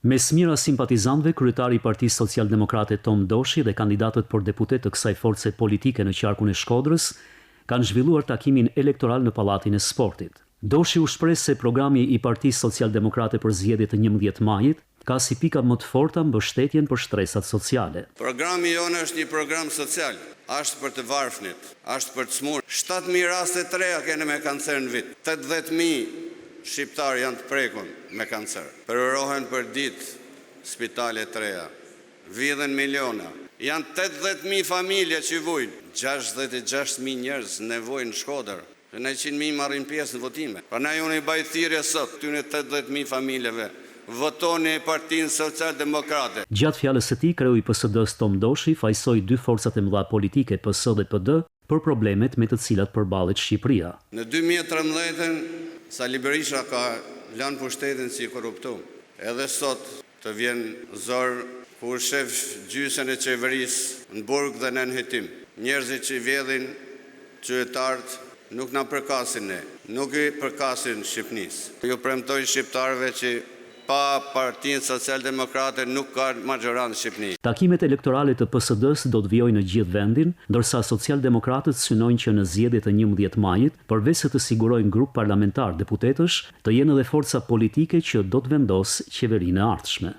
Mes mira simpatizantëve, kryetari i Partisë Social-Demokrate Tom Doshi dhe kandidatët për deputet të kësaj force politike në qarkun e Shkodrës kanë zhvilluar takimin elektoral në Pallatin e Sportit. Doshi u shpreh se programi i Partisë Social-Demokrate për zgjedhjet e 11 majit ka si pika më të forta mbështetjen për shtresat sociale. Programi jonë është një program social, është për të varfnit, është për të smur. 7.000 raste të reja kene me kancer në vit. 80.000 shqiptarë janë të prekur me kancer. Përërohen për ditë spitale të reja. Vidhen miliona. Janë 80.000 familje që vujnë. 66.000 njerëz nevojnë në Shkodër. 900.000 marrin pjesë në votime. Prandaj unë i baj thirrje sot këtyre 80.000 familjeve. Votoni Partinë Social-Demokrate. Gjatë fjalës së tij, kreu i PSD-s Tom Doshi fajsoi dy forcat e mëdha politike, PS dhe PD, për problemet me të cilat përballet Shqipëria. Në 2013, Sali Berisha ka lënë pushtetin si korruptum. Edhe sot të vjen zor kur shef gjysën e qeverisë në burg dhe në nënhetim. Njerëzit që vjedhin qytetarët nuk na përkasin ne, nuk i përkasin Shqipënisë. Ju premtoj shqiptarëve që pa Partinë Social-Demokrate nuk ka majorancë në Shqipëri. Takimet elektorale të PSD-s do të vijojnë në gjithë vendin, ndërsa Social-Demokratët synojnë që në zgjedhjet e 11 majit, përveç se të sigurojnë grup parlamentar deputetësh, të jenë edhe forca politike që do të vendosë qeverinë e ardhshme.